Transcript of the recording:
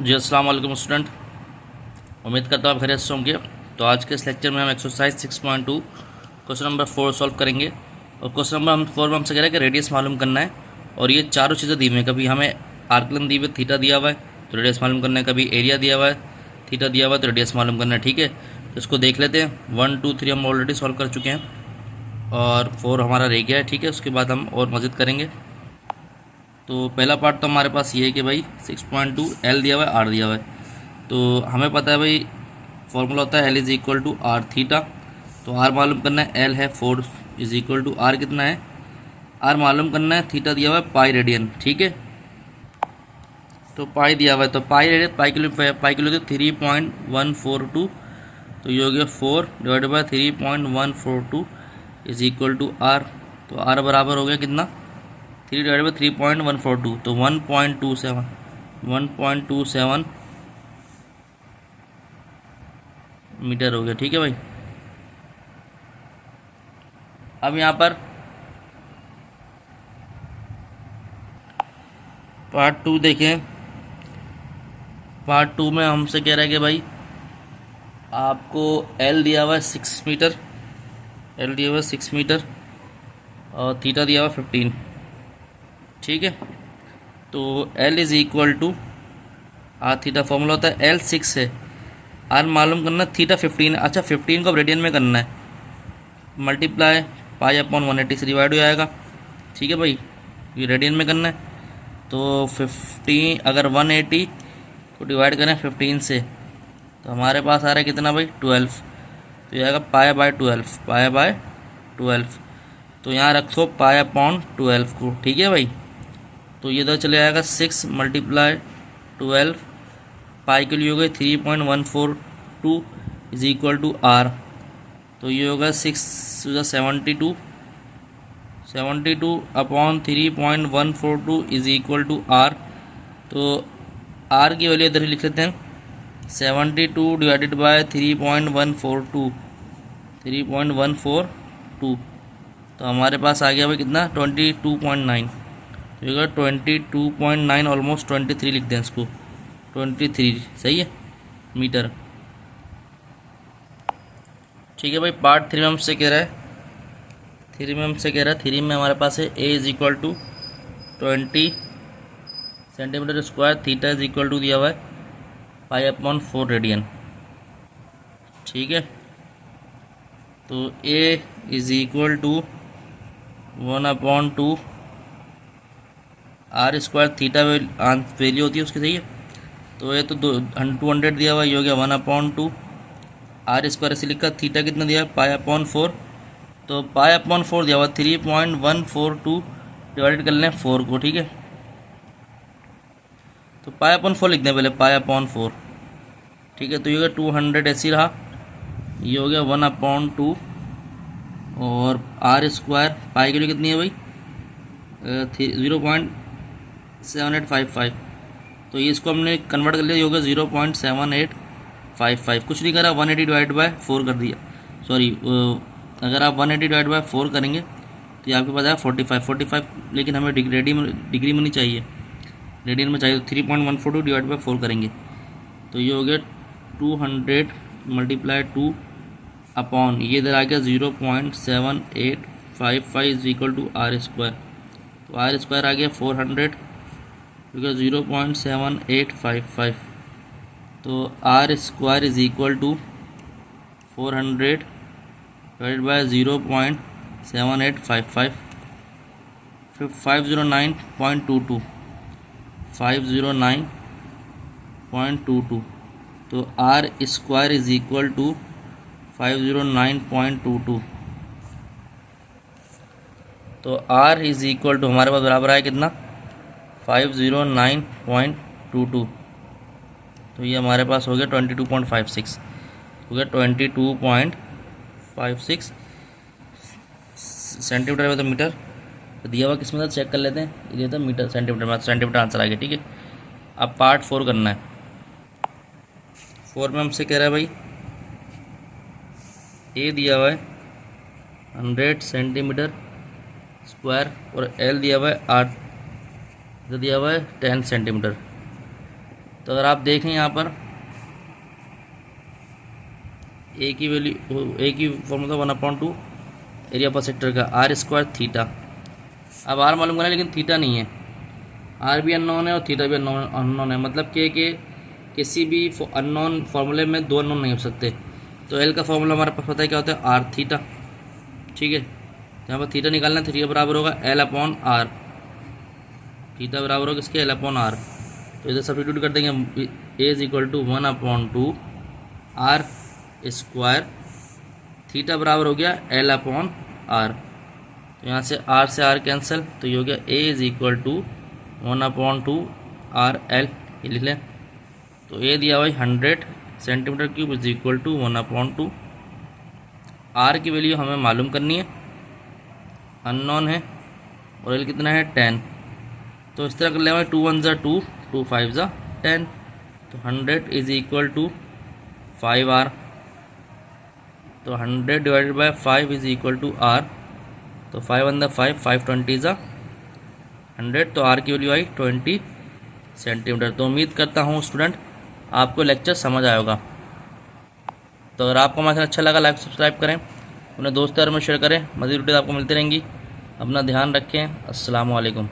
जी अस्सलाम वालेकुम स्टूडेंट। उम्मीद करता हूँ आप खैरियत से होंगे। तो आज के इस लेक्चर में हम एक्सरसाइज 6.2 क्वेश्चन नंबर 4 सॉल्व करेंगे। और क्वेश्चन नंबर हम 4 में हमसे कह रहे हैं कि रेडियस मालूम करना है। और ये चारों चीज़ें दी हुई हैं। कभी हमें आर्कलन दी हुई है, थीटा दिया हुआ है तो रेडियस मालूम करना है। कभी एरिया दिया हुआ है, थीटा दिया हुआ है तो रेडियस मालूम करना है। ठीक है, तो इसको देख लेते हैं। 1 2 3 हम ऑलरेडी सॉल्व कर चुके हैं और 4 हमारा रह गया है। ठीक है, उसके बाद हम और मज़ीद करेंगे। तो पहला पार्ट तो हमारे पास ये है कि भाई 6.2 एल दिया हुआ है, आर दिया हुआ है। तो हमें पता है भाई फॉर्मूला होता है L is equal to R theta. तो आर मालूम करना है, एल है 4 इज़ इक्वल टू आर कितना है, आर मालूम करना है, थीटा दिया हुआ है पाई रेडियन। ठीक है, तो पाई दिया हुआ है तो पाई रेडियन पाई किलो 3.142। तो ये हो गया 4 divide by 3.142 is equal to R. तो आर बराबर हो गया कितना, 3 डिवाइड बाई 3.142 तो 1.27 मीटर हो गया। ठीक है भाई, अब यहाँ पर पार्ट 2 देखें। पार्ट 2 में हमसे कह रहा है कि भाई आपको एल दिया हुआ है 6 मीटर, एल दिया हुआ है 6 मीटर और थीटा दिया हुआ है 15। ठीक है, तो L is equal to R theta, formula होता है एल 6 है, आर मालूम करना, थीटा 15। अच्छा 15 को अब रेडियन में करना है, मल्टीप्लाई पाई अपॉन 180 से डिवाइड हो जाएगा। ठीक है भाई, ये रेडियन में करना है। तो 15 अगर 180 को डिवाइड करें 15 से तो हमारे पास आ रहा है कितना भाई 12। तो ये आएगा पाई बाय 12, पाई बाय 12। तो यहाँ रखो पाई अपॉन 12 को। ठीक है भाई, तो ये इधर चले आएगा 6 मल्टीप्लाई 12, पाई के लिए हो गए 3.142 इज इक्वल टू आर। तो ये होगा 6 72 upon 3.142 is equal to R. तो आर की वैल्यू इधर लिख लेते हैं, 72 डिवाइडेड बाय 3.142 तो हमारे पास आ गया भाई कितना 22.9। तो ये 22.9 ऑलमोस्ट 23 लिख दें इसको, 23 सही है मीटर। ठीक है भाई, पार्ट 3 में हमसे कह रहा है, 3 में हमारे पास है A is equal to 20 centimetre square, theta is equal to दिया हुआ है पाई अपॉन 4 रेडियन। ठीक है, तो A is equal to 1/2 R square, theta value होती है उसकी, सही है। तो ये तो 200 दिया हुआ, ये हो गया 1/2 आर स्क्वायर ऐसे लिखा, थीटा कितना दिया पाई अपॉन 4। तो पाई अपॉन 4 दिया हुआ 3.142 डिवाइडेड कर लें 4 को। ठीक है, तो पाई अपॉन 4 लिख दें पहले, पाई अपॉन 4। ठीक है, तो ये हो गया 200 ऐसे ही रहा, ये हो गया 1/2 और आर स्क्वायर पाई के लिए कितनी है भाई 0.7855। तो ये इसको हमने कन्वर्ट कर लिया, ये होगा 0.7855। कुछ नहीं करा, 180 डिवाइड बाय 4 कर दिया। सॉरी, अगर आप 180 डिवाइड बाय 4 करेंगे तो ये आपके पास आया 45। लेकिन हमें डिग्री में नहीं चाहिए, रेडियन में चाहिए। तो 3.142 डिवाइड बाय 4 करेंगे तो ये हो गया 200 मल्टीप्लाई 2 अपॉन ये इधर आ गया 0.7855 is equal to R square. तो आर स्क्वायर आ गया 400 क्योंकि 0.7855। तो R square is equal to 400 divide by 0.7855, 509.22, 509.22। तो R square is equal to 509.22। तो आर इज इक्वल टू हमारे पास बराबर आया कितना 509.22। तो ये हमारे पास हो गया 22.56, हो गया 22.56 सेंटीमीटर में। तो मीटर तो दिया हुआ किस में था चेक कर लेते हैं, ये था मीटर सेंटीमीटर में, सेंटीमीटर आंसर आ गया। ठीक है, अब पार्ट 4 करना है। 4 में हमसे कह रहा है भाई ए दिया हुआ है 100 सेंटीमीटर स्क्वायर और एल दिया हुआ है 8, दिया हुआ है 10 सेंटीमीटर। तो अगर आप देखें यहाँ पर ए की वैल्यू, ए की फॉर्मूला 1/2 एरिया पर सेक्टर का r² थीटा। अब आर मालूम करना है लेकिन थीटा नहीं है, आर भी अननोन है और थीटा भी अननोन है, मतलब कि किसी भी अननोन फार्मूले में दो अननोन नहीं हो सकते। तो एल का फॉर्मूला हमारे पास पता है क्या होता है, आर थीटा। ठीक है, यहाँ पर थीटा निकालना है, थीटा बराबर होगा L/R। थीटा बराबर होगा किसके, L/R। तो इधर सब्स्टिट्यूट कर देंगे, A is equal to 1/2 r²। Theta बराबर हो गया L/R। तो यहाँ से r से r कैंसिल, तो ये हो गया a is equal to 1/2 RL, ये लिख लें। तो a दिया हुआ 100 centimetre cube is equal to 1/2। r की वैल्यू हमें मालूम करनी है, अननोन है, और l कितना है 10। तो इस तरह कर लेंगे 2 1 ज़ा 2, 2 5 ज़ा 10। तो 100 इज इक्वल टू 5r। तो 100 divided by 5 is equal to r। तो 5 1 5, 5 20 ज़ा 100। तो r की वैल्यू आई 20 सेंटीमीटर। तो उम्मीद करता हूँ स्टूडेंट आपको लेक्चर समझ आया होगा। तो अगर आपको हमारा अच्छा लगा, लाइक सब्सक्राइब करें, अपने दोस्त यार में शेयर करें। मज़ीद वीडियो आपको मिलती रहेंगी। अपना ध्यान रखें। अस्सलाम वालेकुम।